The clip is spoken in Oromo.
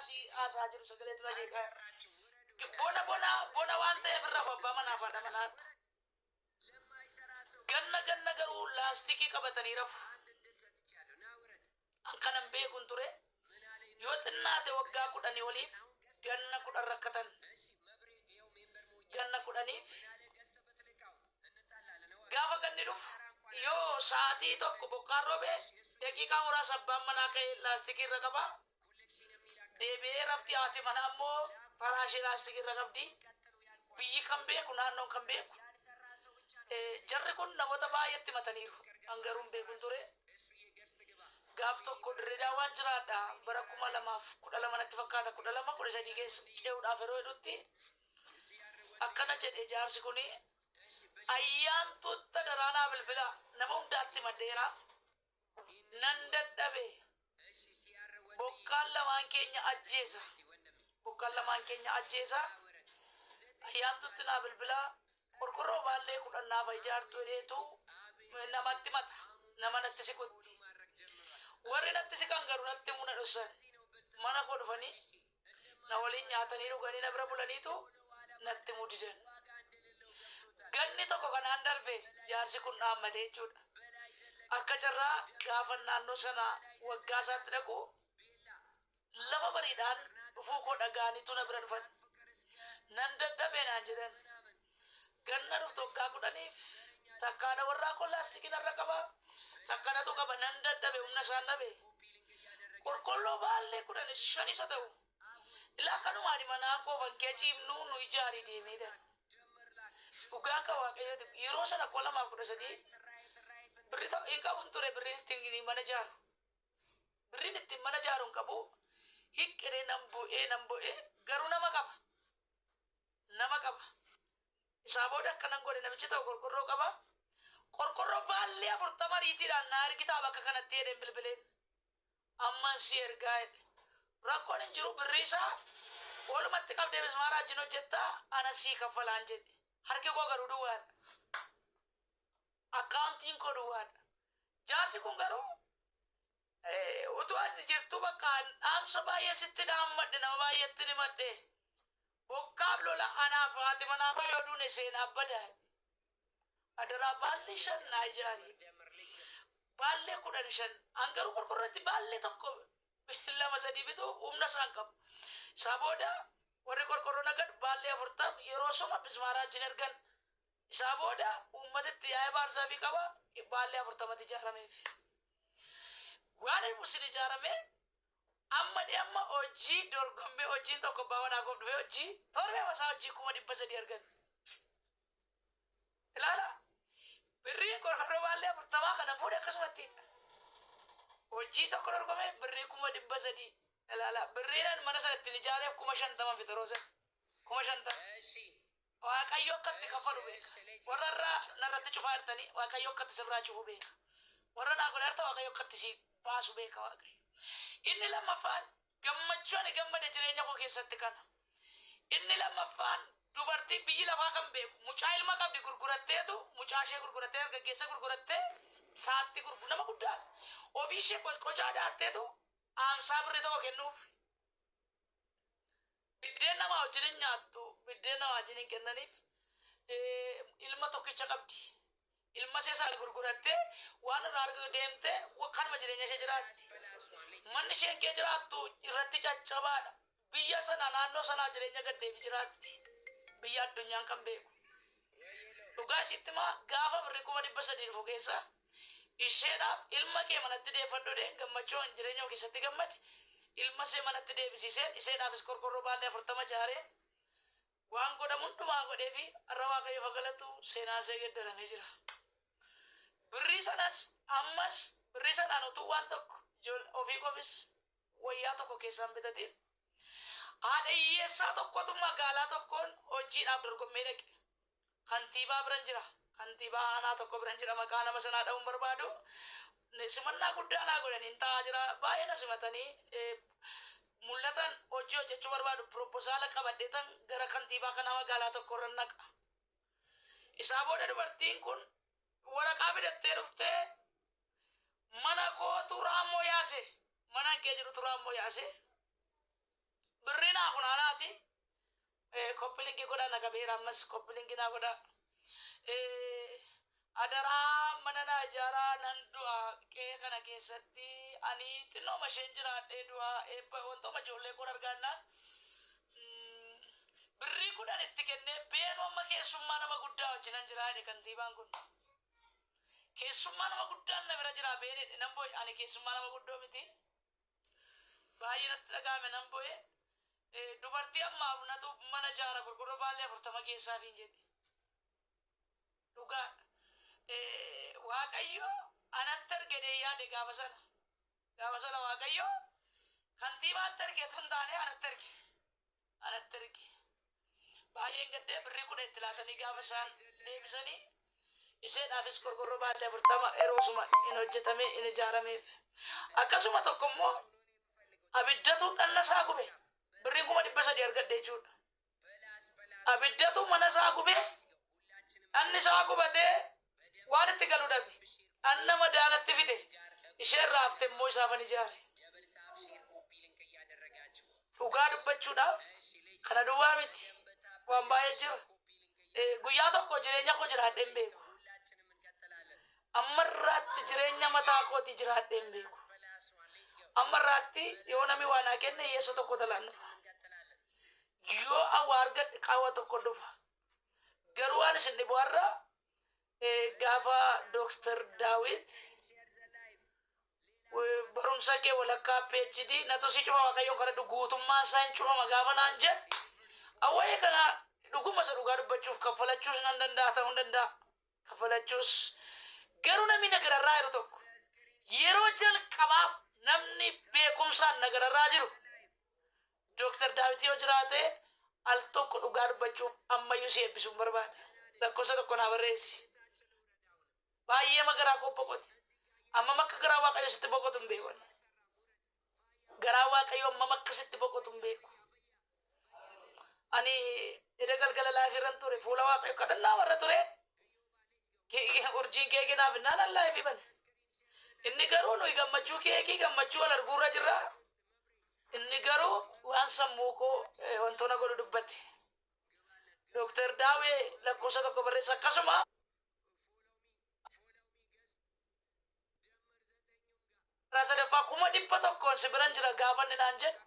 si asajiru sagalee tura jeeqa. Bona waan ta'eef irraa abbaa manaa faadha manaa. Ganna garuu laastikii qabatanii rafu. Kanan beekun ture. Yoo xinnaate waggaa 10 oliif ganna 10 rakkatan. Ganna 10niif gaafa ganni dhufu yoo sa'aatii tokko bokkaan roobee daqiiqaa muraasa abbaan manaa ka'ee laastikii irra qaba. Deebi'ee rafti haati manaa ammoo faraashii laastikii irra qabdi. Biyyi kan beeku naannoon kan beeku. Jarri kun namoota baay'eetti mataniiru. Angaruun beekun ture. Gaaf tokko Dirreedhaa waan jiraadha. Bara 2012 natti fakkaata 2013 keessa qe'uudhaaf yeroo hedduutti akkana jedhe jaarsi kuni ayyaantuutta daraanaa bilbila nama hundaatti maddeera. Nan dadhabe bokkaan lamaan keenya ajjeesa. Ayyaantutti naa bilbila qorqorroo baallee kudhannaaf ijaartu hedheetu namatti mata. Nama natti siqutti. Warri natti siqan garuu natti muna dhossan. Mana koo dhufanii na waliin nyaatanii dhuganii na bira bulaniitu natti mudidan. Ganni tokko kanaan darbe jaarsi kun dhaammatee jechuudha. Akka carraa gaafa naannoo sana waggaa isaatti dhaqu lafa bariidhaan dhufuu koo dhaga'aniitu na bira dhufan. Nan dadhabee naan jedhan. Ganna dhuftu waggaa 10niif takkaadha warraa koo laastikiin irra qaba. Takkaadhatu qaba nan dadhabe humna isaan dhabe. Qorqolloo baallee 15 isa ta'u. Ilaa kanumaa manaan koo fankee ciibnuu nu ijaarii deemedha. Dhugaan kan waaqayyooti yeroo sana 2013 birri ta'u hin qabu ture birriin ittiin mana ijaaru. Birriin ittiin mana ijaaru hin qabu. Hiqqiree nan bu'ee garuu nama qaba. Isaa booda akkanan godhe namichi ta'u qorqorroo qaba. Qorqorroo baallee 40 riitiidhaan na argitaa bakka kanatti jedheen bilbileen. Amman si ergaa jedhe. Rakkoon hin jiru birri isaa walumatti qabdee mismaara wajjin hojjettaa ana sii kaffalaan jedhe. Harki koo garuu duwwaadha. Akkaawuntiin koo duwwaadha. Jaarsi kun garuu utuu ati jirtu bakka dhaamsa baay'ee sitti dhaammadhe nama baay'eetti ni madhe. Bokkaaf lola anaaf haati manaa koo yoo duune seenaa badaa. Adaraa baallee 5 naa ijaarii. Baallee 15 angaruu qorqorrootti baallee tokko 2-3 bitu humna isaan qabu. Isaa booda warri qorqorroo nagad baallee 40 yeroo soma mismaaraa wajjin ergan. Isaa booda uummatitti yaa'ee baarsaa fi qaba baallee 40 ijaarameef. Waan musin ijaarame amma hojii dorgommee hojiin tokko baawanaaf of dhufee hojii torbee masaa hojii 300 argan. Ilaala birrii qorqorroo baallee 40 kana fuudhe akkasumatti hojii tokko dorgomee birrii 300. Ilaala birriidhaan mana sanatti ijaareef 50 fitaroosa 50. Waaqayyo akkatti kaffalu beeka. Warra irraa narratti cufaa jirtanii waaqayyo akkatti sirraa cufu beeka. Warra naa godhe harta waaqayyo akkatti si baasu beeka waaqayyo. Inni lammaffaan gammachuun gammade jireenya koo keessatti kana. Inni lammaffaan dubartii biyyi lafaa kan beeku mucaa ilma qabdi gurguratteetu mucaa ishee gurgurattee dargaggeessa gurgurattee saatti gurguru nama guddaadha. Ofii ishee qocaa daatteetu aamsaa birri ta'uu kennuuf. Biddeen nama wajjin nyaattu biddeen nama wajjin kennaniif ilma tokkicha qabdi. Ilma ishee sana gurgurattee waan irraa argatu deemtee kanuma jireenya ishee jiraatti. Manni isheen kee jiraattu irratti caccabaadha. Biyya sana naannoo sanaa jireenya gad deebi jiraatti. Biyya addunyaan kan beeku. Dhugaa isitti maa gaafa birri 300 dhufu keessa isheedhaaf ilma kee manatti deeffadhoodheen gammachuun jireenya keessatti gammadi. Ilma ishee manatti deebisiiseen isheedhaafis qorqorroo baallee 40 ijaareen waan godhamu hundumaa godhee fi har'a waaqayyoof galatu seenaa ishee geddaramee jira. Birrii sanas ammas birrii sanaan utuu waan tokko ofii qofis wayyaa tokko keessaan bitatiin haadha hiyyeessaa tokkotu magaalaa tokkoon hojiidhaaf dorgommee dhaqe. Kantiibaa biran jira. Kantiibaa aanaa tokko biran jira maqaa nama sanaa dha'uun barbaadu. Simannaa guddaa naa godhaniin taa'aa jira. Baay'ee na simatanii mul'atan hojii hojjechuu barbaadu proposala qabadheetan gara kantiibaa kanaa magaalaa tokko irra naqa. Isaa booda dubartiin kun waraqaa fidattee dhuftee mana koo turaammoo yaase. Mana kee jiru turaammoo yaase. koppilingi godha na qabeera ammas koppilingi na godha adara manana jara nan du'a qee kana keessatti ani xinnoo masheen jiraadhee du'a wantooma ijoollee kun argannaan birrii kudhan itti kennee beenoo amma keessummaa nama guddaa wajjinan jiraadhe kantiibaan kun keessummaa nama guddaan na bira jira beene nan boy ani keessummaa nama guddoo miti baay'ee natti dhagaame nan boye dubartii ammaaf natu mana jaara gurgurra baallee 40 keessaa fiin jedhe dhugaa waaqayyo anatti argedee yaade gaafa sana waaqayyo kantiibaatti arge tun taane anatti arge baay'een gaddee birrii kudha itti laatanii gaafa isaan deebisanii iseedhaafis qorqorroo baallee 40 yeroosuma in hojjetame in ijaarameef akkasuma tokko immoo abiddatu dhanna isaa gube birriin 300 argadde jechuudha abiddatu mana isaa gube dhanni isaa gubatee waan itti galu dhabe anna madaanatti fide isheen raafte immoo isaafan ijaare dhugaa dubbachuudhaaf kana duwwaa miti waan baay'ee jira guyyaa tokko jireenya koo jiraadheen beeku ammarraatti jireenya mataa kooti jiraadheen beeku ammarraatti yoo nami waan haa kenne hiyyeessa tokko talaan dhufa yoo awwaarga qaawwa tokko dhufa garuu waan isin dhibu har'a gaafa Dr. Daawit barumsa kee walakkaa PhD natu si cufa waaqayyoon kana guutummaan isaa hin cufama gaafa naan jedhe awwayee kana dhuguma isa dhugaa dubbachuuf kaffalachuus nan danda'a ta'uu danda'a kaffalachuus garuu namni nagararraa jiru tokko yeroo jalqabaaf namni beekumsaan nagararraa jiru Dr. Daawit yoo jiraate al tokko dhugaa dubbachuuf ammayyuu si eebbisuun barbaada lakkoofsa tokko naa barreessi baay'ee magaraa koo boqote amma makka garaa waaqayyo sitti boqotu hin beeku garaa waaqayyo amma makka sitti boqotu hin beeku ani eda galgala laafirran ture fuula waaqayyo kadhannaa warra ture urjiin keekii naaf innaan allaafi bane inni garuu nuyi gammachuu keekii gammachuu wal arguurra jirra inni garuu waan sammuu koo wantoota godhu dubbate Dr. Daawee lakkoofsa tokko barreessa akkasuma rasa dafa kuma dhibba tokkoon si biran jira gaafanni naan jedhe